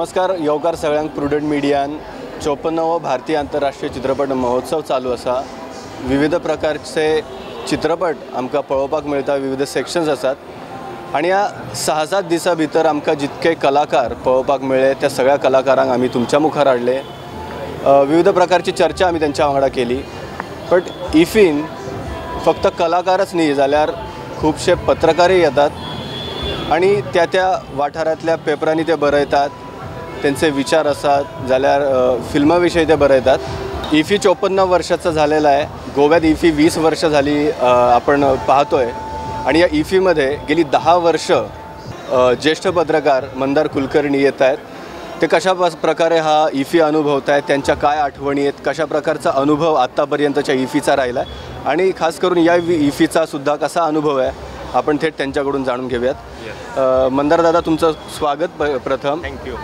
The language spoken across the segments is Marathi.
नमस्कार येवकार सगळ्यांक प्रुडंट मिडियान 54वा भारतीय आंतरराष्ट्रीय चित्रपट महोत्सव चालू असा। विविध प्रकारचे चित्रपट आमकां पळोवपाक मेळटा, विविध सेक्शन्स आसात आणि या 6-7 दिसां भितर आमकां जितके कलाकार पळोवपाक मेळ्ळे त्या सगळ्या कलाकारांक आमी तुमच्या मुखार हाडले। विविध प्रकारची चर्चा आमी त्यांच्या वांगडा केली। बट इफीन फक्त कलाकारच न्ही जाल्यार खूबशे पत्रकारय येतात आणि त्या वाठारांतल्या पेपरांनी ते बरयतात, त्यांचे विचार असतात जाल्यार फिल्मा विषयी ते बरयतात। इफी 54 वर्षाचा झालेला आहे। गोव्यात इफी 20 वर्ष झाली आपण पाहतोय आणि या इफीमध्ये गेली 10 वर्ष ज्येष्ठ पत्रकार मंदार कुलकर्णी येत आहेत। ते कशा प्रकारे हा इफी अनुभवत आहेत, त्यांच्या काय आठवणी आहेत, कशा प्रकारचा अनुभव आत्तापर्यंतच्या इफीचा राहिला आहे आणि खास करून या इफीचा सुद्धा कसा अनुभव आहे आपण थेट त्यांच्याकडून जाणून घेऊयात। मंदार दादा, तुमचं स्वागत प्रथम। थँक्यू।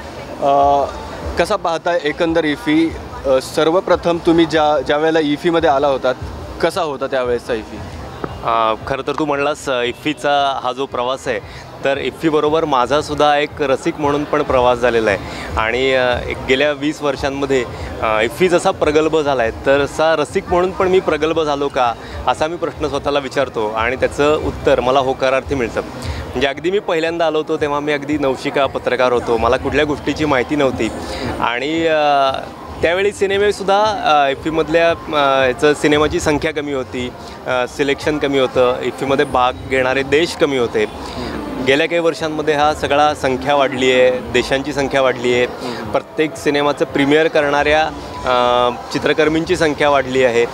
कसा पाहताय एकंदर इफी? सर्वप्रथम तुम्ही ज्या वेळेला इफीमध्ये आला होतात कसा होता त्यावेळेसचा इफी? खरं तर तू म्हणलास इफ्फीचा हा जो प्रवास आहे तर इफ्फीबरोबर माझासुद्धा एक रसिक म्हणून पण प्रवास झालेला आहे आणि गेल्या 20 वर्षांमध्ये इफ्फी जसा प्रगल्भ झाला आहे तर असा रसिक म्हणून पण मी प्रगल्भ झालो का असा मी प्रश्न स्वतःला विचारतो आणि त्याचं उत्तर मला होकारार्थी मिळतं। म्हणजे अगदी मी पहिल्यांदा आलो होतो तेव्हा मी अगदी नवशिका पत्रकार होतो, मला कुठल्या गोष्टीची माहिती नव्हती आणि त्यावेळी सिनेमेसुद्धा इफ्फीमधल्या याचं सिनेमाची संख्या कमी होती, सिलेक्शन कमी होतं, इफ्फीमध्ये भाग घेणारे देश कमी होते। गेल्या काही वर्षांमध्ये हा सगळा संख्या वाढली आहे, देशांची संख्या वाढली आहे, प्रत्येक सिनेमाचं प्रीमियर करणाऱ्या चित्रकर्मींची संख्या वाढली आहे।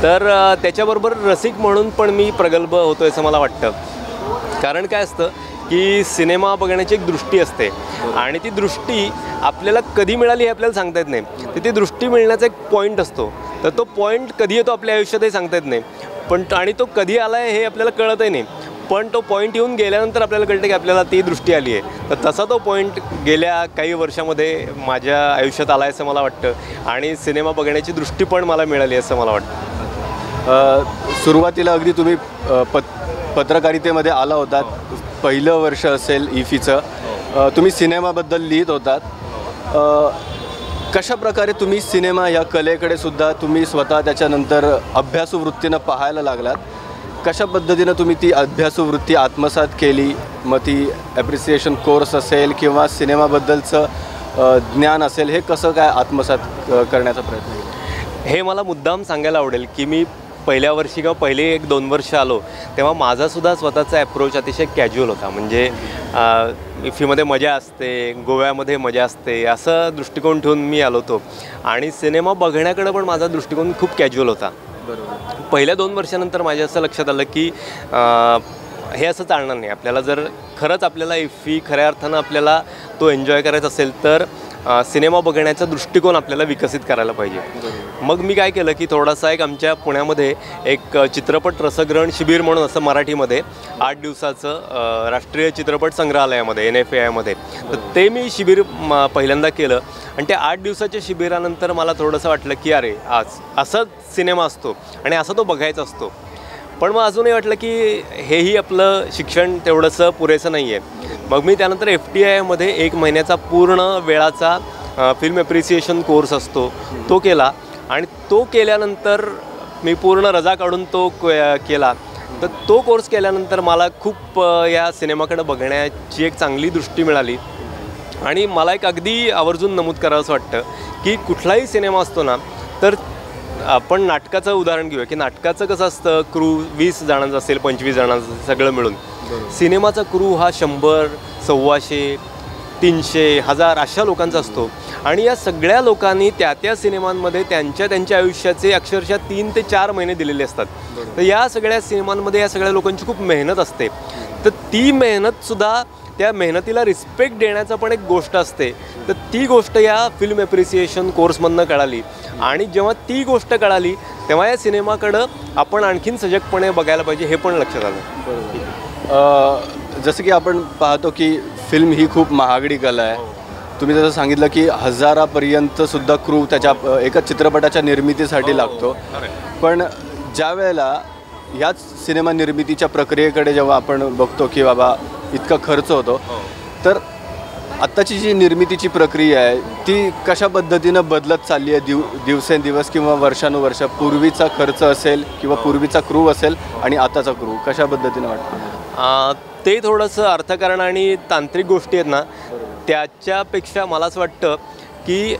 तर त्याच्याबरोबर रसिक म्हणून पण मी प्रगल्भ होतो असं मला वाटतं। कारण काय असतं की सिनेमा बघण्याची एक दृष्टी असते आणि ती दृष्टी आपल्याला कधी मिळाली हे आपल्याला सांगता येत नाही। तर ती दृष्टी मिळण्याचा एक पॉईंट असतो, तर तो पॉईंट कधी येतो आपल्या आयुष्यातही सांगता येत नाही, पण आणि तो कधी आला आहे हे आपल्याला कळतही नाही, पण तो पॉईंट येऊन गेल्यानंतर आपल्याला कळतं की आपल्याला ती दृष्टी आली आहे। तर तसा तो पॉईंट गेल्या काही वर्षामध्ये माझ्या आयुष्यात आला आहे असं मला वाटतं आणि सिनेमा बघण्याची दृष्टी पण मला मिळाली असं मला वाटतं। सुरुवातीला अगदी तुम्ही पत्रकारितेमध्ये आला होतात, पहिलं वर्ष असेल इफीचं, तुम्ही सिनेमाबद्दल लिहित होतात। कशा प्रकारे तुम्ही सिनेमा या कलेकडे सुद्धा तुम्ही स्वतः त्याच्यानंतर अभ्यासू वृत्तीनं पाहायला लागलात? कशा पद्धतीनं तुम्ही ती अभ्यासू वृत्ती आत्मसात केली? मग ती ॲप्रिसिएशन कोर्स असेल किंवा सिनेमाबद्दलचं ज्ञान असेल, हे कसं काय आत्मसात करण्याचा प्रयत्न केला? हे मला मुद्दाम सांगायला आवडेल की मी पहिल्या वर्षी किंवा पहिले 1-2 वर्ष आलो तेव्हा माझासुद्धा स्वतःचा ॲप्रोच अतिशय कॅज्युअल होता। म्हणजे इफ्फीमध्ये मजा असते, गोव्यामध्ये मजा असते असं दृष्टिकोन ठेवून मी आलो होतो आणि सिनेमा बघण्याकडं पण माझा दृष्टिकोन खूप कॅज्युअल होता। पहिल्या 2 वर्षानंतर माझ्या असं लक्षात आलं की हे असं चालणार नाही। आपल्याला जर खरंच आपल्याला इफ्फी खऱ्या अर्थानं आपल्याला तो एन्जॉय करायचा असेल तर सिनेमा बघण्याचा दृष्टिकोन आपल्याला विकसित करायला पाहिजे। मग मी काय केलं की थोडासा एक आमच्या पुण्यामध्ये एक चित्रपट रसग्रहण शिबिर म्हणून असं मराठीमध्ये 8 दिवसाचं राष्ट्रीय चित्रपट संग्रहालयामध्ये NFAI तर ते मी शिबिर पहिल्यांदा केलं आणि त्या 8 दिवसाच्या शिबिरानंतर मला थोडंसं वाटलं की अरे आज असाच सिनेमा असतो आणि असा तो बघायचा असतो। पण मग अजूनही वाटलं की हेही आपलं शिक्षण तेवढंसं पुरेसं नाही आहे। मग मी त्यानंतर FTIमध्ये 1 महिन्याचा पूर्ण वेळाचा फिल्म ॲप्रिसिएशन कोर्स असतो तो केला आणि तो केल्यानंतर मी पूर्ण रजा काढून तो केला। तर तो कोर्स केल्यानंतर मला खूप या सिनेमाकडे बघण्याची एक चांगली दृष्टी मिळाली आणि मला एक अगदी आवर्जून नमूद करावंसं वाटतं की कुठलाही सिनेमा असतो ना तर आपण नाटकाचं उदाहरण घेऊया की नाटकाचं कसं असतं, क्रू 20 जणांचं असेल, 25 जणांचं सगळं मिळून। सिनेमाचा क्रू हा 100, 125, 300, 1000 अशा लोकांचा असतो आणि या सगळ्या लोकांनी त्या सिनेमांमध्ये त्यांच्या आयुष्याचे अक्षरशः 3 ते 4 महिने दिलेले असतात। तर या सगळ्या सिनेमांमध्ये या सगळ्या लोकांची खूप मेहनत असते। तर ती मेहनतसुद्धा त्या मेहनतीला रिस्पेक्ट देण्याचा पण एक गोष्ट असते। तर ती गोष्ट या फिल्म ॲप्रिसिएशन कोर्समधनं कळाली आणि जेव्हा ती गोष्ट कळाली तेव्हा या सिनेमाकडं आपण आणखीन सजगपणे बघायला पाहिजे हे पण लक्षात आलं। जसं की आपण पाहतो की फिल्म ही खूप महागडी कला आहे। तुम्ही जसं सांगितलं की हजारापर्यंत सुद्धा क्रू त्याच्या एका चित्रपटाच्या निर्मितीसाठी लागतो, पण ज्या वेळेला याच सिनेमा निर्मितीच्या प्रक्रियेकडे जेव्हा आपण बघतो की बाबा इतका खर्च होतो तर आत्ताची जी निर्मितीची प्रक्रिया आहे ती कशा पद्धतीनं बदलत चालली आहे दिवसेंदिवस किंवा वर्षानुवर्ष? पूर्वीचा खर्च असेल किंवा पूर्वीचा क्रू असेल आणि आताचा क्रू कशा पद्धतीनं वाटतं? ते थोडंसं अर्थकारण आणि तांत्रिक गोष्टी आहेत ना, त्याच्यापेक्षा मला असं वाटतं की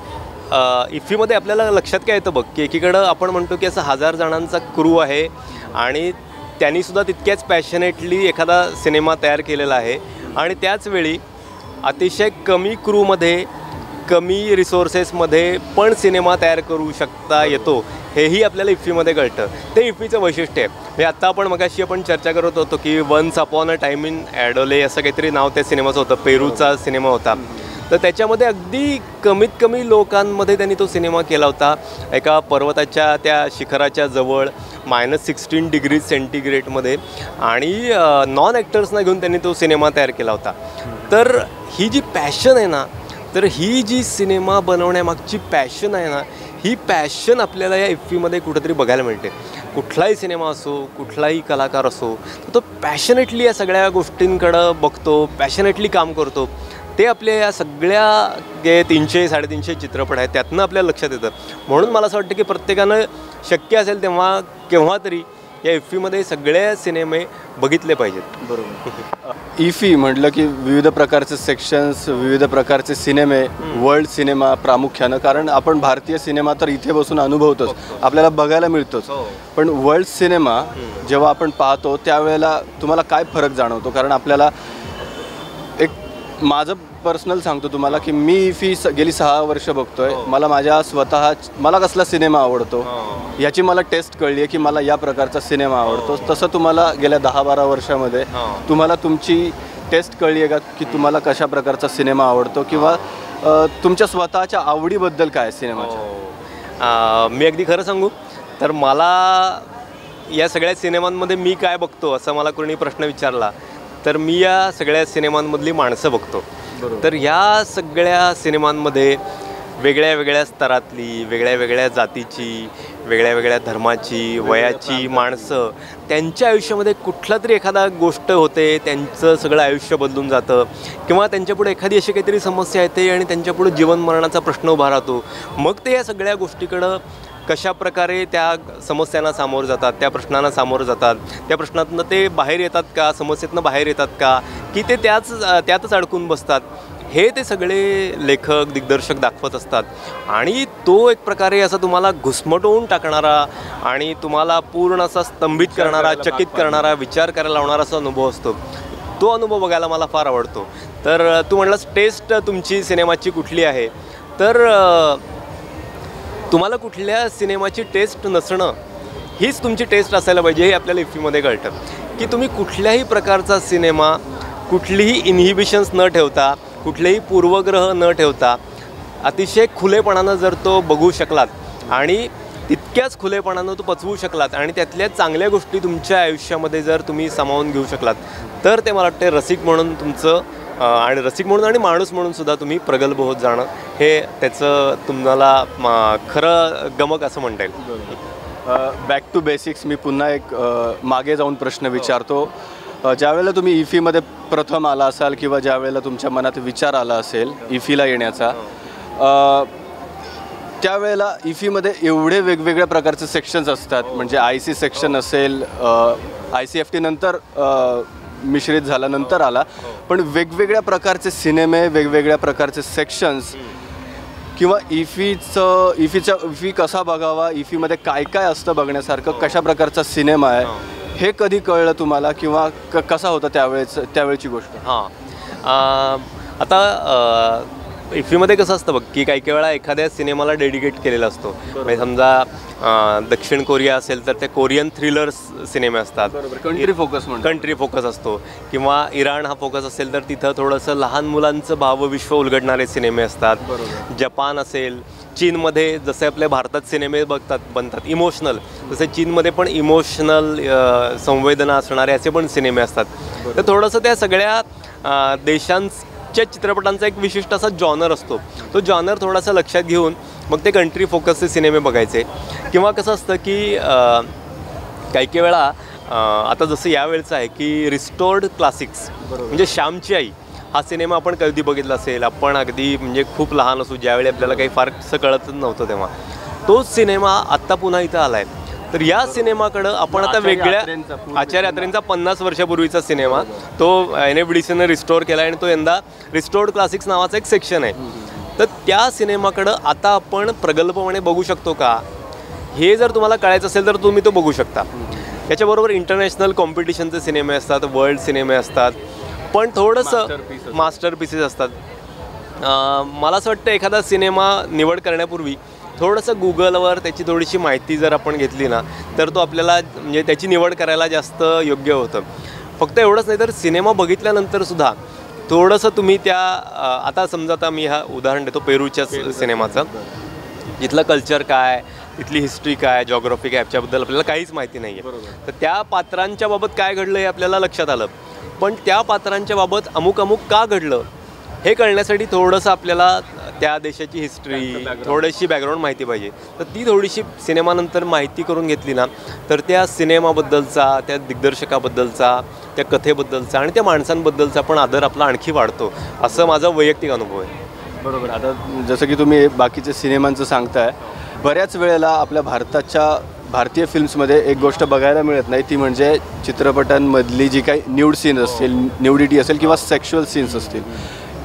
इफ्फीमध्ये आपल्याला लक्षात काय येतं बघ, की एकीकडं आपण म्हणतो की असं 1000 जणांचा क्रू आहे आणि त्यांनीसुद्धा तितक्याच पॅशनेटली एखादा सिनेमा तयार केलेला आहे आणि त्याचवेळी अतिशय कमी क्रूमध्ये कमी रिसोर्सेसमध्ये पण सिनेमा तयार करू शकता येतो, हेही आपल्याला इफ्फीमध्ये कळतं. ते इफ्फीचं वैशिष्ट्य आहे. म्हणजे आत्ता मगाशी आपण चर्चा करत होतो की once upon a time in ॲडोले असं काहीतरी नाव त्या सिनेमाचं होतं, पेरूचा सिनेमा होता. तर त्याच्यामध्ये अगदी कमीत कमी लोकांमध्ये त्यांनी तो सिनेमा केला होता. एका पर्वताच्या त्या शिखराच्या जवळ -16 डिग्री सेंटीग्रेडमध्ये आणि नॉन ॲक्टर्सना घेऊन त्यांनी तो सिनेमा तयार केला होता. तर ही जी पॅशन आहे ना, तर ही जी सिनेमा बनवण्यामागची पॅशन आहे ना, ही पॅशन आपल्याला या इफ्फीमध्ये कुठंतरी बघायला मिळते. कुठलाही सिनेमा असो, कुठलाही कलाकार असो, तर तो पॅशनेटली या सगळ्या गोष्टींकडं बघतो, पॅशनेटली काम करतो. ते आपल्या या सगळ्या 300-350 चित्रपट आहेत त्यातनं आपल्याला लक्षात येतं. म्हणून मला असं वाटतं की प्रत्येकानं शक्य असेल तेव्हा केव्हा तरी या इफ्फीमध्ये सगळे सिनेमे बघितले पाहिजेत. बरोबर. इफ्फी म्हटलं की विविध प्रकारचे सेक्शन्स, विविध प्रकारचे सिनेमे, वर्ल्ड सिनेमा प्रामुख्यानं, कारण आपण भारतीय सिनेमा तर इथे बसून अनुभवतोच, आपल्याला बघायला मिळतोच. पण वर्ल्ड सिनेमा जेव्हा आपण पाहतो त्यावेळेला तुम्हाला काय फरक जाणवतो? कारण आपल्याला एक माझं पर्सनल सांगतो तुम्हाला की मी इफ्फी गेली 6 वर्ष बघतोय. मला कसला सिनेमा आवडतो याची मला टेस्ट कळली आहे की मला या प्रकारचा सिनेमा आवडतो. तसं तुम्हाला गेल्या 10-12 वर्षामध्ये तुम्हाला तुमची टेस्ट कळली आहे का की तुम्हाला कशा प्रकारचा सिनेमा आवडतो किंवा तुमच्या स्वतःच्या आवडीबद्दल काय सिनेमाच्या? मी अगदी खरं सांगू तर मला या सगळ्या सिनेमांमध्ये मी काय बघतो असं मला कोणी प्रश्न विचारला तर मी या सगळ्या सिनेमांमधली माणसं बघतो. तर ह्या सगळ्या सिनेमांमध्ये वेगळ्या वेगळ्या स्तरातली, वेगळ्या वेगळ्या जातीची, वेगळ्या वेगळ्या धर्माची, वयाची माणसं, त्यांच्या आयुष्यामध्ये कुठला तरी एखादा गोष्ट होते, त्यांचं सगळं आयुष्य बदलून जातं किंवा त्यांच्यापुढे एखादी अशी काहीतरी समस्या येते आणि त्यांच्यापुढे जीवन मरणाचा प्रश्न उभा राहतो. मग ते या सगळ्या गोष्टीकडं कशा प्रकारे त्या समस्यांना सामोरं जातात, त्या प्रश्नांना सामोरं जातात, त्या प्रश्नातनं ते बाहेर येतात का, समस्येतनं बाहेर येतात का, की ते त्यातच अडकून बसतात, हे ते सगळे लेखक दिग्दर्शक दाखवत असतात. आणि तो एक प्रकारे असा तुम्हाला घुसमटवून टाकणारा आणि तुम्हाला पूर्ण असा स्तंभित करणारा, चकित करणारा, विचार करायला लावणारा असा अनुभव असतो. तो अनुभव बघायला मला फार आवडतो. तर तू म्हणलास टेस्ट तुमची सिनेमाची कुठली आहे, तर तुम्हाला कुठल्या सिनेमाची टेस्ट नसणं हीच तुमची टेस्ट असायला पाहिजे हे आपल्याला इफ्फीमध्ये कळतं. की तुम्ही कुठल्याही प्रकारचा सिनेमा कुठलीही इनहिबिशन्स न ठेवता, कुठलेही पूर्वग्रह न ठेवता अतिशय खुलेपणानं जर तो बघू शकलात आणि तितक्याच खुलेपणानं तो पचवू शकलात आणि त्यातल्या चांगल्या गोष्टी तुमच्या आयुष्यामध्ये जर तुम्ही सामावून घेऊ शकलात तर ते मला वाटते रसिक म्हणून तुमचं आणि रसिक म्हणून आणि माणूस म्हणून सुद्धा तुम्ही प्रगल्भ होत जाणं हे त्याचं तुम्हाला खरं गमक असं म्हणता येईल. बॅक टू बेसिक्स मी पुन्हा एक मागे जाऊन प्रश्न विचारतो. ज्यावेळेला तुम्ही इफ्फीमध्ये प्रथम आला असाल किंवा ज्यावेळेला तुमच्या मनात विचार आला असेल इफ्फीला येण्याचा, त्यावेळेला इफ्फीमध्ये एवढे वेगवेगळ्या प्रकारचे सेक्शन्स असतात. म्हणजे IC सेक्शन असेल, ICFT नंतर मिश्रित झाल्यानंतर आला, पण वेगवेगळ्या प्रकारचे सिनेमे, वेगवेगळ्या प्रकारचे सेक्शन्स किंवा इफ्फी कसा बघावा, इफ्फीमध्ये काय काय असतं बघण्यासारखं, कशा प्रकारचा सिनेमा आहे हे कधी कळलं तुम्हाला किंवा कसा होता त्यावेळची गोष्ट? आता इफ्फीमध्ये कसं असतं बघ की काही वेळा एखाद्या सिनेमाला डेडिकेट केलेला असतो. म्हणजे समजा दक्षिण कोरिया असेल तर ते कोरियन थ्रिलर्स सिनेमे असतात, कंट्री फोकस असतो. किंवा इराण हा फोकस असेल तर तिथं थोडंसं लहान मुलांचं भावविश्व उलगडणारे सिनेमे असतात. जपान असेल, चीनमध्ये जसे आपल्या भारतात सिनेमे बनतात इमोशनल, तसे चीनमध्ये पण इमोशनल संवेदना असणारे असे पण सिनेमे असतात. तर थोडंसं त्या सगळ्या देशांच्या चित्रपटांचा एक विशिष्ट असा जॉनर असतो. तो जॉनर थोडासा लक्षात घेऊन मग ते कंट्री फोकसचे सिनेमे बघायचे. किंवा कसं असतं की काही वेळा आता जसं यावेळचं आहे की रिस्टोर्ड क्लासिक्स, म्हणजे श्यामची आई हा सिनेमा आपण कधी बघितला असेल, आपण अगदी म्हणजे खूप लहान असू, ज्यावेळी आपल्याला काही फारसं कळतच नव्हतं तेव्हा तोच सिनेमा आत्ता पुन्हा इथं आला आहे. तर या सिनेमाकडं आपण आता वेगळ्या आचार्य अत्रेंचा 50 वर्षापूर्वीचा सिनेमा तो NFDCनं रिस्टोअर केला आणि तो यंदा रिस्टोर्ड क्लासिक्स नावाचा एक सेक्शन आहे. तर त्या सिनेमाकडं आता आपण प्रगल्भपणे बघू शकतो का, हे जर तुम्हाला कळायचं असेल तर तुम्ही तो बघू शकता. त्याच्याबरोबर इंटरनॅशनल कॉम्पिटिशनचे सिनेमे असतात, वर्ल्ड सिनेमे असतात, पण थोडंसं मास्टरपीसेस असतात. मला असं वाटतं एखादा सिनेमा निवड करण्यापूर्वी थोडंसं गुगलवर त्याची थोडीशी माहिती जर आपण घेतली ना तर तो आपल्याला म्हणजे त्याची निवड करायला जास्त योग्य होतं. फक्त एवढंच नाही तर सिनेमा बघितल्यानंतरसुद्धा थोडंसं तुम्ही त्या आता समजा आता मी हा उदाहरण देतो पेरूच्या सिनेमाचं, इथलं कल्चर काय, इथली हिस्ट्री काय, जॉग्राफी काय, याच्याबद्दल आपल्याला काहीच माहिती नाही आहे. तर त्या पात्रांच्या बाबत काय घडलं हे आपल्याला लक्षात आलं, पण त्या पात्रांच्या बाबत अमुक का घडलं हे कळण्यासाठी थोडंसं आपल्याला त्या देशाची हिस्ट्री, थोडीशी बॅकग्राऊंड माहिती पाहिजे. तर ती थोडीशी सिनेमानंतर माहिती करून घेतली ना तर त्या सिनेमाबद्दलचा, त्या दिग्दर्शकाबद्दलचा, त्या कथेबद्दलचा आणि त्या माणसांबद्दलचा पण आदर आपला आणखी वाढतो, असं माझा वैयक्तिक अनुभव आहे. बरोबर. आता जसं की तुम्ही बाकीच्या सिनेमांचं सांगताय, बऱ्याच वेळेला आपल्या भारतीय फिल्म्समध्ये एक गोष्ट बघायला मिळत नाही, ती म्हणजे चित्रपटांमधली जी काही न्यूड सीन असतील, न्यूडिटी असेल किंवा सेक्शुअल सीन्स असतील,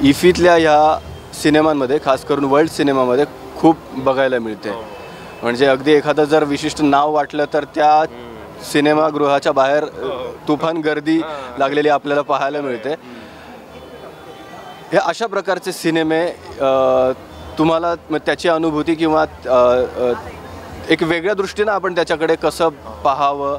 इफीतल्या ह्या सिनेमांमध्ये, खास करून वर्ल्ड सिनेमामध्ये खूप बघायला मिळते. म्हणजे अगदी एखादं जर विशिष्ट नाव वाटलं तर त्या सिनेमागृहाच्या बाहेर तुफान गर्दी लागलेली आपल्याला पाहायला मिळते. हे अशा प्रकारचे सिनेमे तुम्हाला त्याची अनुभूती किंवा एक वेगळ्या दृष्टीनं आपण त्याच्याकडे कसं पाहावं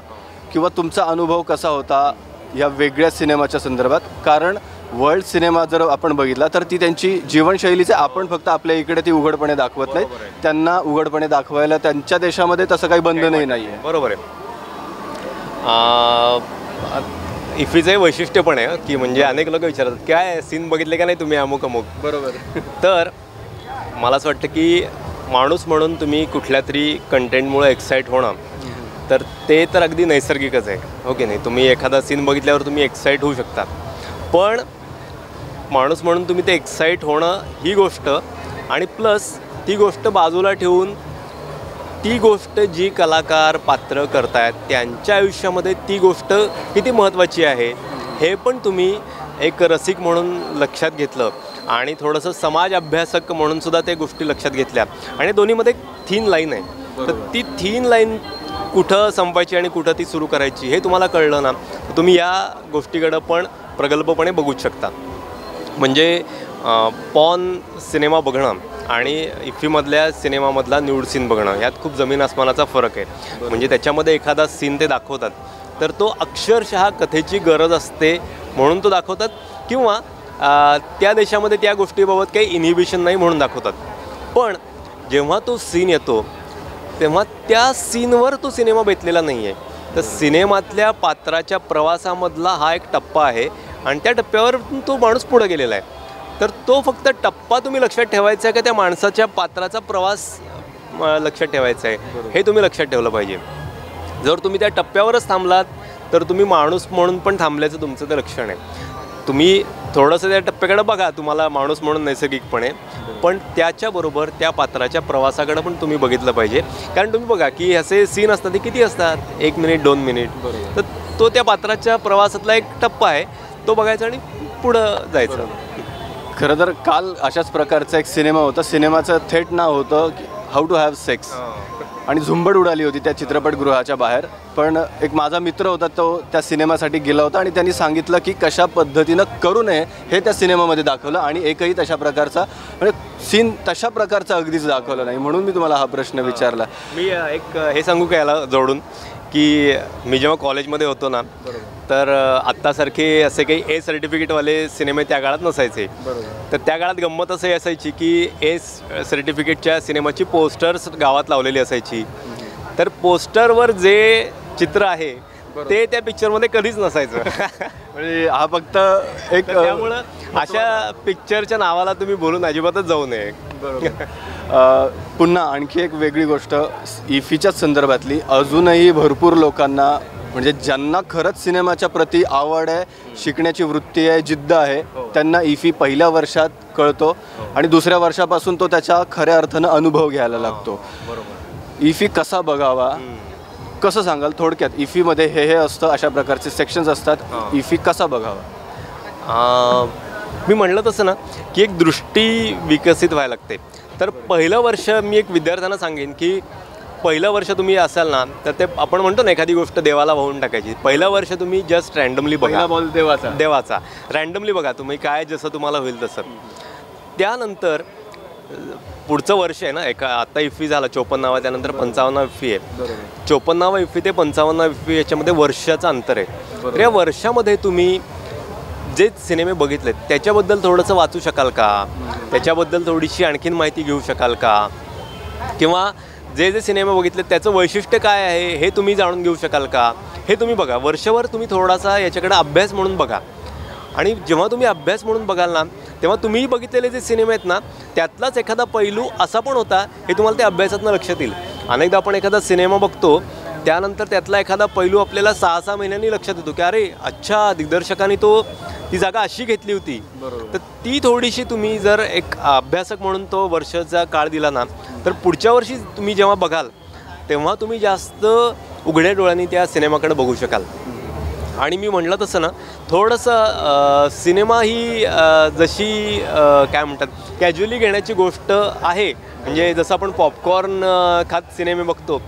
किंवा तुमचा अनुभव कसा होता या वेगळ्या सिनेमाच्या संदर्भात? कारण वर्ल्ड सिनेमा जर आपण बघितला तर ती त्यांची जीवनशैलीचे आपण फक्त आपल्या इकडे ती उघडपणे दाखवत नाही, त्यांना उघडपणे दाखवायला त्यांच्या देशामध्ये तसं काही बंधनही नाही आहे. बरोबर आहे. इफीचं हे वैशिष्ट्य पण आहे की म्हणजे अनेक लोक विचारतात काय सीन बघितले का नाही तुम्ही अमुक. बरोबर. तर मला असं वाटतं की माणूस म्हणून तुम्ही कुठल्या तरी कंटेंटमुळे एक्साईट होणं तर ते तर अगदी नैसर्गिकच आहे, हो की नाही. तुम्ही एखादा सीन बघितल्यावर तुम्ही एक्साईट होऊ शकता, पण माणूस म्हणून तुम्ही ते एक्साईट होणं ही गोष्ट आणि प्लस ती गोष्ट बाजूला ठेवून ती गोष्ट जी कलाकार पात्र करतायत त्यांच्या आयुष्यामध्ये ती गोष्ट किती महत्त्वाची आहे हे पण तुम्ही एक रसिक म्हणून लक्षात घेतलं आणि थोडंसं समाज अभ्यासक म्हणून सुद्धा त्या गोष्टी लक्षात घेतल्या आणि दोन्हीमध्ये एक थीन लाईन आहे. तर ती थीन लाईन कुठं संपायची आणि कुठं ती सुरू करायची हे तुम्हाला कळलं ना तुम्ही या गोष्टीकडं पण प्रगल्भपणे बघूच शकता. म्हणजे पॉन सिनेमा बघणं आणि इफीमधल्या सिनेमामधला न्यूड सीन बघणं यात खूप जमीन आसमानाचा फरक आहे. म्हणजे त्याच्यामध्ये एखादा सीन ते दाखवतात तर तो अक्षरशः कथेची गरज असते म्हणून तो दाखवतात किंवा त्या देशामध्ये त्या गोष्टीबाबत काही इनहिबिशन नाही म्हणून दाखवतात. पण जेव्हा तो सीन येतो तेव्हा त्या सीनवर तो सिनेमा बेतलेला नाही आहे. तर सिनेमातल्या पात्राच्या प्रवासामधला हा एक टप्पा आहे आणि त्या टप्प्यावर तो माणूस पुढे गेलेला आहे. तर तो फक्त टप्पा तुम्ही लक्षात ठेवायचा आहे का त्या माणसाच्या पात्राचा प्रवास लक्षात ठेवायचा आहे हे तुम्ही लक्षात ठेवलं पाहिजे. जर तुम्ही त्या टप्प्यावरच थांबलात तर तुम्ही माणूस म्हणून पण थांबल्याचं तुमचं ते लक्षण आहे. तुम्ही थोडंसं त्या टप्प्याकडे बघा तुम्हाला माणूस म्हणून नैसर्गिकपणे, पण त्याच्याबरोबर त्या पात्राच्या प्रवासाकडे पण तुम्ही बघितलं पाहिजे. कारण तुम्ही बघा की असे सीन असतात ते किती असतात 1 मिनिट 2 मिनिट, तर तो त्या पात्राच्या प्रवासातला एक टप्पा आहे तो बघायचा आणि पुढं जायचं. खरं तर काल अशाच प्रकारचा एक सिनेमा होता, सिनेमाचं थेट नाव होतं हाऊ टू हॅव सेक्स आणि झुंबड उडाली होती त्या चित्रपटगृहाच्या बाहेर. पण एक माझा मित्र होता तो त्या सिनेमासाठी गेला होता आणि त्यांनी सांगितलं की कशा पद्धतीनं करू नये हे त्या सिनेमामध्ये दाखवलं आणि एकही तशा प्रकारचा म्हणजे सीन तशा प्रकारचा अगदीच दाखवलं नाही. म्हणून मी तुम्हाला हा प्रश्न विचारला. मी एक हे सांगू का याला जोडून की मी जेव्हा कॉलेजमध्ये होतो ना तर आत्तासारखे असे काही ए सर्टिफिकेटवाले सिनेमे त्या काळात नसायचे. तर त्या काळात गंमत असे असायची की ए सर्टिफिकेटच्या सिनेमाची पोस्टर्स गावात लावलेली असायची. तर पोस्टरवर जे चित्र आहे ते त्या पिक्चरमध्ये कधीच नसायचं. म्हणजे हा फक्त एक त्यामुळं अशा पिक्चरच्या नावाला तुम्ही बोलून अजिबातच जाऊ नये. पुन्हा आणखी एक वेगळी गोष्ट इफीच्याच संदर्भातली, अजूनही भरपूर लोकांना म्हणजे ज्यांना खरंच सिनेमाच्या प्रती आवड आहे, शिकण्याची वृत्ती आहे, जिद्द आहे, त्यांना इफी पहिल्या वर्षात कळतो आणि दुसऱ्या वर्षापासून तो त्याच्या खऱ्या अर्थानं अनुभव घ्यायला लागतो. इफी कसा बघावा, कसं सांगाल थोडक्यात? इफीमध्ये हे असतं, अशा प्रकारचे सेक्शन्स असतात, इफी कसा बघावा? मी म्हणलं तसं ना की एक दृष्टी विकसित व्हायला लागते. तर पहिलं वर्ष मी एक विद्यार्थ्यांना सांगेन की पहिलं वर्ष तुम्ही असाल ना तर ते आपण म्हणतो ना एखादी गोष्ट देवाला वाहून टाकायची. पहिलं वर्ष तुम्ही जस्ट रँडमली बघा, देवाचा रँडमली बघा तुम्ही, काय जसं तुम्हाला होईल तसं. त्यानंतर पुढचं वर्ष आहे ना, आता इफ्फी झाला 54, त्यानंतर 55 इफ्फी आहे. 54 इफ्फी ते 55 इफ्फी याच्यामध्ये वर्षाचं अंतर आहे. तर या वर्षामध्ये तुम्ही जे सिनेमे बघितलेत त्याच्याबद्दल थोडंसं वाचू शकाल का, त्याच्याबद्दल थोडीशी आणखीन माहिती घेऊ शकाल का, किंवा जे जे सिनेमे बघितले त्याचं वैशिष्ट्य काय आहे हे तुम्ही जाणून घेऊ शकाल का, हे तुम्ही बघा. वर्षभर तुम्ही थोडासा याच्याकडे अभ्यास म्हणून बघा. आणि जेव्हा तुम्ही अभ्यास म्हणून बघाल ना तेव्हा तुम्ही बघितलेले जे सिनेमे आहेत ना त्यातलाच एखादा पैलू असा पण होता हे तुम्हाला त्या अभ्यासातनं लक्षात येईल. अनेकदा आपण एखादा सिनेमा बघतो त्यानंतर त्यातला एखादा पैलू आपल्याला 6-6 महिन्यांनी लक्षात येतो की अरे अच्छा, दिग्दर्शकाने ती जागा अशी घेतली होती. तर ती थोडीशी तुम्ही जर एक अभ्यासक म्हणून तो वर्षाचा काळ दिला ना तर पुढच्या वर्षी तुम्ही जेव्हा बघाल तेव्हा तुम्ही जास्त उघड्या डोळ्यांनी त्या सिनेमाकडे बघू शकाल. आणि मी म्हटलं तसं ना थोडंसं सिनेमा ही जशी काय म्हणतात कॅज्युअली घेण्याची गोष्ट आहे. म्हणजे जसं आपण पॉपकॉर्न खात सिनेमे बघतो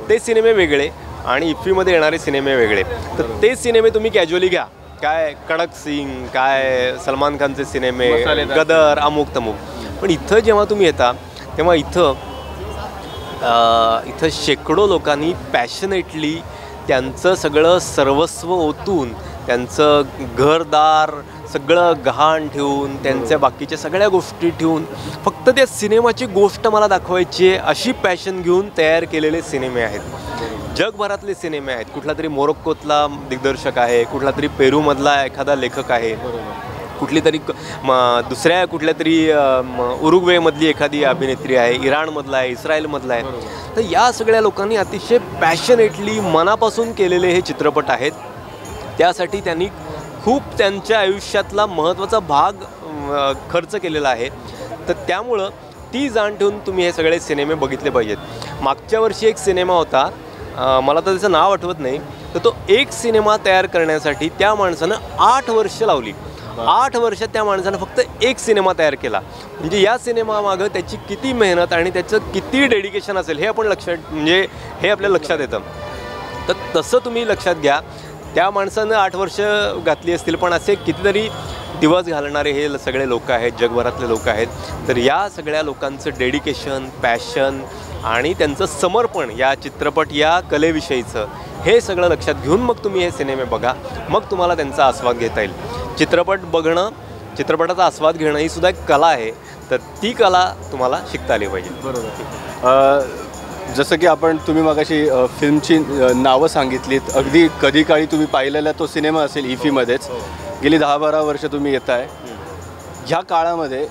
ते सिनेमे वेगळे आणि इफ्फीमध्ये येणारे सिनेमे वेगळे. तर ते सिनेमे तुम्ही कॅज्युअली घ्या. काय कडक सिंग, काय सलमान खानचे सिनेमे, गदर, अमुक तमुक. पण इथं जेव्हा तुम्ही येता तेव्हा इथं शेकडो लोकांनी पॅशनेटली त्यांचं सगळं सर्वस्व ओतून, त्यांचं घरदार सगळं गहाण ठेवून, त्यांच्या बाकीच्या सगळ्या गोष्टी ठेवून फक्त त्या सिनेमाची गोष्ट मला दाखवायची आहे अशी पॅशन घेऊन तयार केलेले सिनेमे आहेत. जगभरातले सिनेमे आहेत. कुठला तरी मोरोक्कोतला दिग्दर्शक आहे, कुठला तरी पेरूमधला एखादा लेखक आहे, कुठली तरी दुसऱ्या कुठल्या तरी उरुग्वेमधली एखादी अभिनेत्री आहे, इराणमधला आहे, इस्रायलमधला आहे. तर या सगळ्या लोकांनी अतिशय पॅशनेटली मनापासून केलेले हे चित्रपट आहेत. त्यासाठी त्यांनी खूप त्यांच्या आयुष्यातला महत्त्वाचा भाग खर्च केलेला आहे. तर त्यामुळं ती जाण ठेवून तुम्ही हे सगळे सिनेमे बघितले पाहिजेत. मागच्या वर्षी एक सिनेमा होता, मला तर त्याचं नाव आठवत नाही, तर तो एक सिनेमा तयार करण्यासाठी त्या माणसानं 8 वर्ष लावली. 8 वर्षात त्या माणसानं फक्त एक सिनेमा तयार केला. म्हणजे या सिनेमामागं त्याची किती मेहनत आणि त्याचं किती डेडिकेशन असेल हे आपण हे आपल्या लक्षात येतं. तर तसं तुम्ही लक्षात घ्या. त्या माणसानं 8 वर्ष घातली असतील, पण असे कितीतरी दिवस घालणारे हे सगळे लोक आहेत, जगभरातले लोक आहेत. तर या सगळ्या लोकांचं डेडिकेशन, पॅशन आणि त्यांचं समर्पण या चित्रपट या कलेविषयीचं हे सगळं लक्षात घेऊन मग तुम्ही हे सिनेमे बघा. मग तुम्हाला त्यांचा आस्वाद घेता येईल. चित्रपट बघणं, चित्रपटाचा आस्वाद घेणं ही सुद्धा एक कला आहे. तर ती कला तुम्हाला शिकता आली पाहिजे. बरोबर. जसं की तुम्ही मगाशी फिल्मची नावं सांगितलीत, अगदी कधी काळी तुम्ही पाहिलेला तो सिनेमा असेल इफीमध्येच. गेली 10-12 वर्ष तुम्ही येत आहे. ह्या काळामध्ये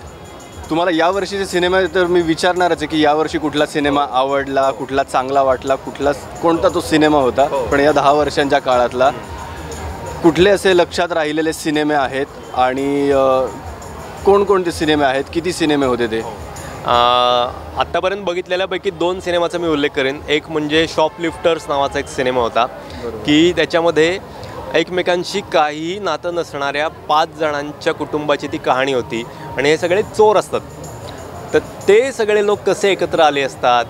तुम्हाला यावर्षीचे सिनेमा, तर मी विचारणारच आहे की यावर्षी कुठला सिनेमा आवडला, कुठला चांगला वाटला, कोणता तो सिनेमा होता. पण या 10 वर्षांच्या काळातला कुठले असे लक्षात राहिलेले सिनेमे आहेत आणि कोणकोणते सिनेमे आहेत, किती सिनेमे होते ते? आत्तापर्यंत बघितलेल्यापैकी 2 सिनेमाचा मी उल्लेख करेन. एक म्हणजे शॉपलिफ्टर्स नावाचा एक सिनेमा होता की त्याच्यामध्ये एकमेकांशी काहीही नातं नसणाऱ्या 5 जणांच्या कुटुंबाची ती कहाणी होती आणि हे सगळे चोर असतात. तर ते सगळे लोक कसे एकत्र आले असतात,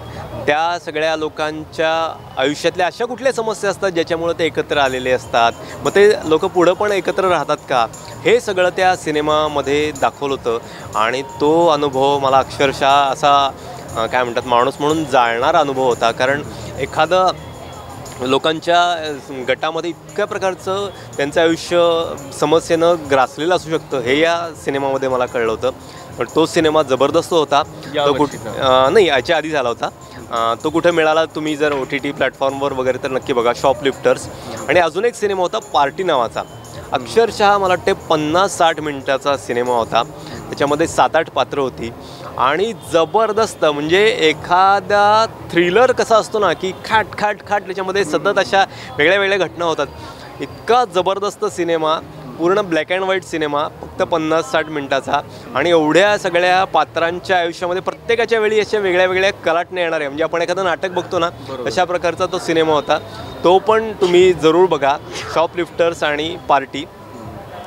त्या सगळ्या लोकांच्या आयुष्यातल्या अशा कुठल्या समस्या असतात ज्याच्यामुळे ते एकत्र आलेले असतात, मग ते लोक पुढं पण एकत्र राहतात का, हे सगळं त्या सिनेमामध्ये दाखवलं होतं. आणि तो अनुभव मला अक्षरशः असा काय म्हणतात माणूस म्हणून जाळणारा अनुभव होता. कारण एखादं लोकांच्या गटामध्ये इतक्या प्रकारचं त्यांचं आयुष्य समस्येनं ग्रासलेलं असू शकतं हे या सिनेमामध्ये मला कळलं होतं. पण तो सिनेमा जबरदस्त होता. तो नाही, याच्या आधी झाला होता. तो कुठे मिळाला तुम्ही जर OTT प्लॅटफॉर्मवर वगैरे तर नक्की बघा, शॉपलिफ्टर्स. आणि अजून एक सिनेमा होता पार्टी नावाचा. अक्षरशः मला वाटते 50-60 मिनिटाचा सिनेमा होता. त्याच्यामध्ये 7-8 पात्र होती आणि जबरदस्त म्हणजे एखादा थ्रिलर कसा असतो ना की खाट खाट खाट त्याच्यामध्ये सतत अशा वेगळ्या वेगळ्या घटना होतात. इतका जबरदस्त सिनेमा, पूर्ण ब्लॅक अँड व्हाईट सिनेमा, फक्त 50-60 मिनटाचा आणि एवढ्या सगळ्या पात्रांच्या आयुष्यामध्ये प्रत्येकाच्या वेळी अशा वेगळ्या वेगळ्या कलाटणे येणार आहे. म्हणजे आपण एखादं नाटक बघतो ना तशा प्रकारचा तो सिनेमा होता. तो पण तुम्ही जरूर बघा, शॉपलिफ्टर्स आणि पार्टी.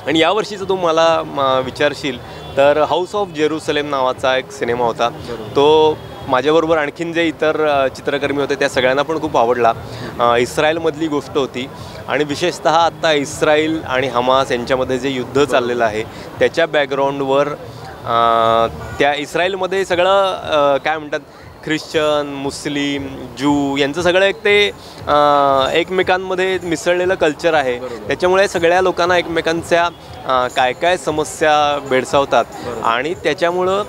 आणि यावर्षीचं तू मला विचारशील तर हाऊस ऑफ जेरुसलेम नावाचा एक सिनेमा होता. तो माझ्याबरोबर आणखीन जे इतर चित्रकर्मी होते त्या सगळ्यांना पण खूप आवडला. इस्रायलमधली गोष्ट होती आणि विशेषतः आत्ता इस्रायल आणि हमास यांच्यामध्ये जे युद्ध चाललेलं आहे त्याच्या बॅकग्राऊंडवर त्या इस्रायलमध्ये सगळं काय म्हणतात, ख्रिश्चन, मुस्लिम, ज्यू यांचं सगळं एक ते एकमेकांमध्ये मिसळलेलं कल्चर आहे. त्याच्यामुळे सगळ्या लोकांना एकमेकांच्या काय काय समस्या भेडसावतात आणि त्याच्यामुळं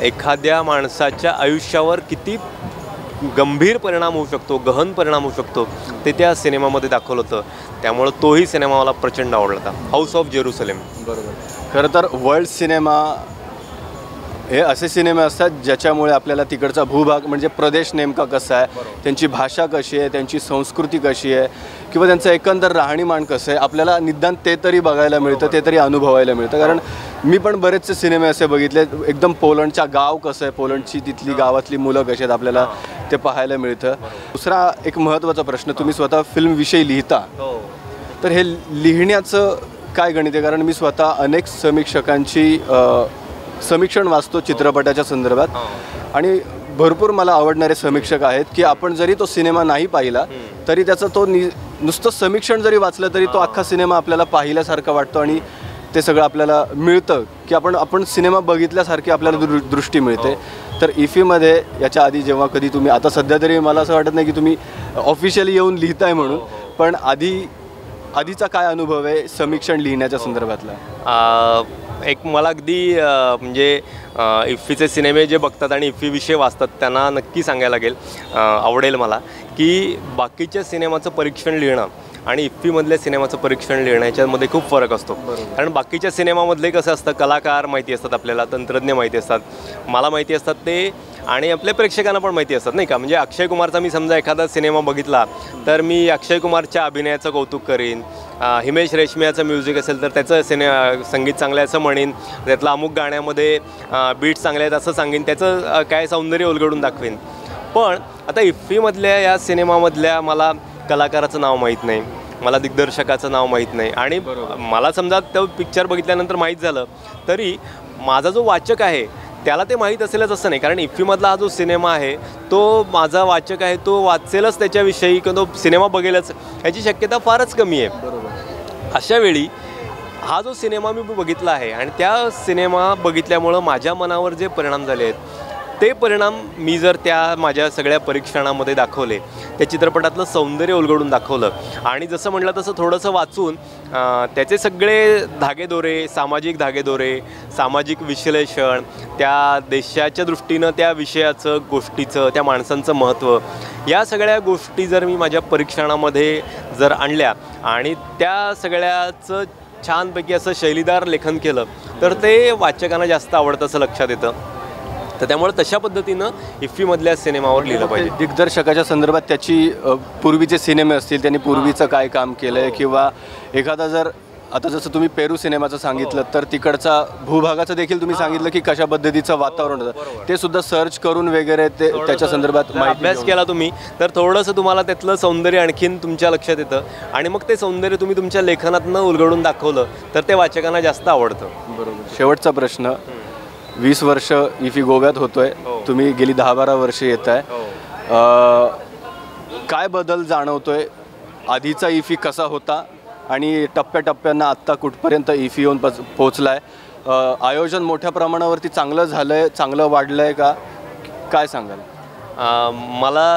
एखाद्या माणसाच्या आयुष्यावर किती गंभीर परिणाम होऊ शकतो, गहन परिणाम होऊ शकतो ते त्या सिनेमामध्ये दाखवलं होतं. त्यामुळं तोही सिनेमा मला प्रचंड आवडला होता, हाऊस ऑफ जेरुसलेम. बरोबर. खरं तर वर्ल्ड सिनेमा हे असे सिनेमे असतात ज्याच्यामुळे आपल्याला तिकडचा भूभाग म्हणजे प्रदेश नेमका कसा आहे, त्यांची भाषा कशी आहे, त्यांची संस्कृती कशी आहे किंवा त्यांचं एकंदर राहणीमान कसं आहे आपल्याला निदान ते तरी बघायला मिळतं, ते तरी अनुभवायला मिळतं. कारण मी पण बरेचसे सिनेमे असे बघितले, एकदम पोलंडच्या गाव कसं आहे, पोलंडची तिथली गावातली मुलं कशी आहेत आपल्याला ते पाहायला मिळतं. दुसरा एक महत्त्वाचा प्रश्न, तुम्ही स्वतः फिल्मविषयी लिहिता, तर हे लिहिण्याचं काय गणित आहे? कारण मी स्वतः अनेक समीक्षकांची समीक्षण वाचतो चित्रपटाच्या संदर्भात आणि भरपूर मला आवडणारे समीक्षक आहेत की आपण जरी तो सिनेमा नाही पाहिला तरी त्याचं तो नुसतं समीक्षण जरी वाचलं तरी तो अख्खा सिनेमा आपल्याला पाहिल्यासारखा वाटतो आणि ते सगळं आपल्याला मिळतं की आपण सिनेमा बघितल्यासारखी आपल्याला दृष्टी मिळते. तर इफीमध्ये याच्या आधी जेव्हा कधी तुम्ही, आता सध्या तरी मला असं वाटत नाही की तुम्ही ऑफिशियली येऊन लिहिताय म्हणून, पण आधीचा काय अनुभव आहे समीक्षण लिहिण्याच्या संदर्भातला? एक मला अगदी म्हणजे इफ्फीचे सिनेमे जे बघतात आणि इफ्फीविषयी वाचतात त्यांना नक्की सांगायला आवडेल मला की बाकीच्या सिनेमाचं परीक्षण लिहिणं आणि इफ्फीमधल्या सिनेमाचं परीक्षण लिहिणं याच्यामध्ये खूप फरक असतो. कारण बाकीच्या सिनेमामधले कसं असतं, कलाकार माहिती असतात आपल्याला, तंत्रज्ञ माहिती असतात, मला माहिती असतात ते आणि आपल्या प्रेक्षकांना पण माहिती असतात नाही का. म्हणजे अक्षय कुमारचा मी समजा एखादा सिनेमा बघितला तर मी अक्षय कुमारच्या अभिनयाचं कौतुक करीन, हिमेश रेशमियाचं म्युझिक असेल तर त्याचं संगीत चांगलं आहे असं म्हणेन, त्यातलं अमुक गाण्यामध्ये बीट चांगले आहेत असं सांगेन, त्याचं काय सौंदर्य उलगडून दाखवेन. पण आता इफ्फीमधल्या या सिनेमामधल्या मला कलाकाराचं नाव माहीत नाही, मला दिग्दर्शकाचं नाव माहीत नाही आणि मला समजा तो पिक्चर बघितल्यानंतर माहीत झालं तरी माझा जो वाचक आहे त्याला ते माहीत असेलच असं नाही. कारण इफ्फीमधला हा जो सिनेमा आहे तो माझा वाचक आहे, तो वाचेलच त्याच्याविषयी किंवा तो सिनेमा बघेलच याची शक्यता फारच कमी आहे. अशा वेळी हा जो सिनेमा मी बघितला आहे आणि त्या सिनेमा बघितल्यामुळं माझ्या मनावर जे परिणाम झाले आहेत ते परिणाम मी जर त्या माझ्या सगळ्या परीक्षणामध्ये दाखवले, त्या चित्रपटातलं सौंदर्य उलगडून दाखवलं आणि जसं म्हटलं तसं थोडंसं वाचून त्याचे सगळे धागेदोरे, सामाजिक धागेदोरे, सामाजिक विश्लेषण, त्या देशाच्या दृष्टीनं त्या विषयाचं, गोष्टीचं, त्या माणसांचं महत्त्व, या सगळ्या गोष्टी जर मी माझ्या परीक्षणामध्ये जर आणल्या आणि त्या सगळ्याचं छानपैकी असं शैलीदार लेखन केलं तर ते वाचकांना जास्त आवडतं असं लक्षात येतं. तर त्यामुळे तशा पद्धतीनं इफ्फीमधल्या सिनेमावर लिहिलं पाहिजे. दिग्दर्शकाच्या संदर्भात त्याची पूर्वीचे सिनेमे असतील, त्यांनी पूर्वीचं काय काम केलं आहे किंवा एखादा जर आता जसं तुम्ही पेरू सिनेमाचं सांगितलं तर तिकडचा भूभागाचं देखील तुम्ही सांगितलं की कशा पद्धतीचं वातावरण होतं, ते सुद्धा सर्च करून वगैरे ते त्याच्या संदर्भात अभ्यास केला तुम्ही तर थोडंसं तुम्हाला त्यातलं सौंदर्य आणखीन तुमच्या लक्षात येतं आणि मग ते सौंदर्य तुम्ही तुमच्या लेखनातनं उलगडून दाखवलं तर ते वाचकांना जास्त आवडतं. बरोबर. शेवटचा प्रश्न, 20 वर्ष इफी गोव्यात होतोय, तुम्ही गेली 10-12 वर्ष येत आहे, काय बदल जाणवतोय? आधीचा इफी कसा होता आणि टप्प्याटप्प्यांना आत्ता कुठपर्यंत इफी येऊन पोचला आहे? आयोजन मोठ्या प्रमाणावरती चांगलं झालं आहे, चांगलं वाढलं आहे का, काय सांगाल?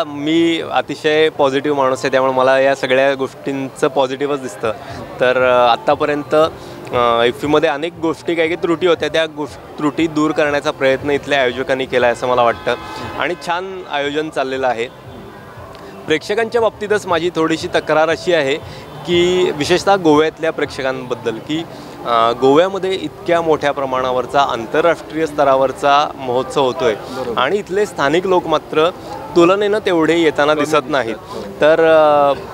मी अतिशय पॉझिटिव्ह माणूस आहे त्यामुळे मला या सगळ्या गोष्टींचं पॉझिटिव्हच दिसतं. तर आत्तापर्यंत इफ्फीमध्ये अनेक गोष्टी काही त्रुटी होत्या, त्या त्रुटी दूर करण्याचा प्रयत्न इथल्या आयोजकांनी केला आहे असं मला वाटतं आणि छान आयोजन चाललेलं आहे. प्रेक्षकांच्या बाबतीतच माझी थोडीशी तक्रार अशी आहे की विशेषतः गोव्यातल्या प्रेक्षकांबद्दल की गोव्यामध्ये इतक्या मोठ्या प्रमाणावरचा आंतरराष्ट्रीय स्तरावरचा महोत्सव होतोय आणि इथले स्थानिक लोक मात्र तुलनेनं तेवढे येताना दिसत नाहीत. तर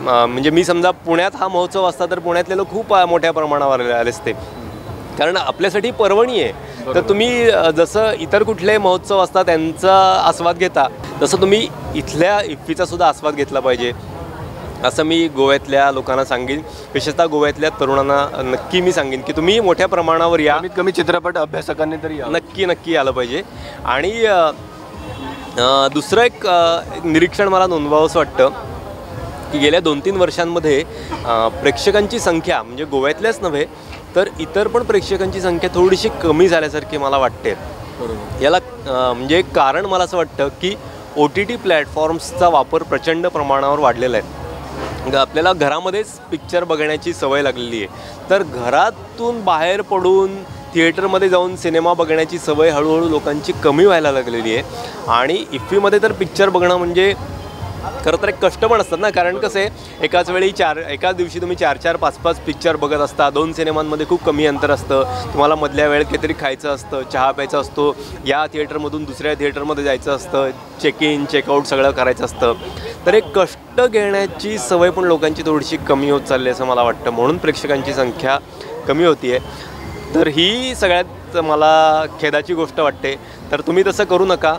म्हणजे मी समजा पुण्यात हा महोत्सव असता तर पुण्यातले लोक खूप मोठ्या प्रमाणावर आले असते, कारण आपल्यासाठी पर्वणी आहे. तर तुम्ही जसं इतर कुठले महोत्सव असतात त्यांचा आस्वाद घेता तसं तुम्ही इथल्या इफ्फीचा सुद्धा आस्वाद घेतला पाहिजे असं मी गोव्यातल्या लोकांना सांगेन. विशेषतः गोव्यातल्या तरुणांना नक्की मी सांगेन की तुम्ही मोठ्या प्रमाणावर या, कमीत कमी चित्रपट अभ्यासकांनी तरी नक्की आलं पाहिजे. आणि दुसरं एक निरीक्षण मला नोंदवावंसं वाटतं की गेल्या 2-3 वर्षांमध्ये प्रेक्षकांची संख्या म्हणजे गोव्यातल्याच नव्हे तर इतर पण प्रेक्षकांची संख्या थोडीशी कमी झाल्यासारखी मला वाटते. याला म्हणजे एक कारण मला असं वाटतं की OTT प्लॅटफॉर्म्सचा वापर प्रचंड प्रमाणावर वाढलेला आहे. आपल्याला घरामध्येच पिक्चर बघण्याची सवय लागलेली आहे, तर घरातून बाहेर पडून थिएटरमध्ये जाऊन सिनेमा बघण्याची सवय हळूहळू लोकांची कमी व्हायला लागलेली आहे. आणि इफ्फीमध्ये तर पिक्चर बघणं म्हणजे खरं तर एक कष्ट पण असतात ना, कारण कसं आहे एकाच दिवशी तुम्ही 4-4, 5-5 पिक्चर बघत असता. 2 सिनेमांमध्ये खूप कमी अंतर असतं. तुम्हाला मधल्या वेळेत काहीतरी खायचं असतं, चहा प्यायचा असतो, या थिएटरमधून दुसऱ्या थिएटरमध्ये जायचं असतं, चेक इन चेकआउट सगळं करायचं असतं. तर एक कष्ट घेण्याची सवय पण लोकांची थोडीशी कमी होत चालली असं मला वाटतं, म्हणून प्रेक्षकांची संख्या कमी होती आहे. तर ही सगळ्यात मला खेदाची गोष्ट वाटते. तर तुम्ही तसं करू नका.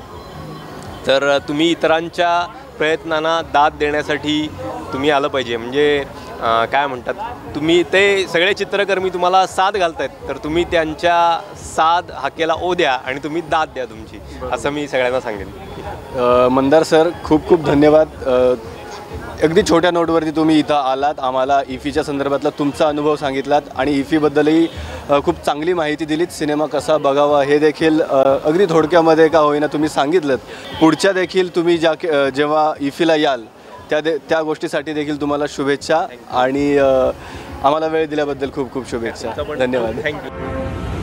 तर तुम्ही इतरांच्या प्रयत्नांना दाद देण्यासाठी तुम्ही आलं पाहिजे. म्हणजे काय म्हणतात, तुम्ही ते सगळे चित्रकर्मी तुम्हाला साथ घालतायत तर तुम्ही त्यांच्या साथ हाकेला ओ द्या आणि तुम्ही दाद द्या तुमची, असं मी सगळ्यांना सांगेन. मंदार सर, खूप खूप धन्यवाद. अगदी छोट्या नोटवरती तुम्ही इथं आलात, आम्हाला इफ्फीच्या संदर्भातला तुमचा अनुभव सांगितलात आणि इफ्फीबद्दलही खूप चांगली माहिती दिलीत. सिनेमा कसा बघावा हे देखील अगदी थोडक्यामध्ये का होईना तुम्ही सांगितलं. पुढच्या देखील तुम्ही जेव्हा इफ्फीला याल त्या गोष्टीसाठी देखील तुम्हाला शुभेच्छा आणि आम्हाला वेळ दिल्याबद्दल खूप खूप शुभेच्छा. धन्यवाद. थँक्यू.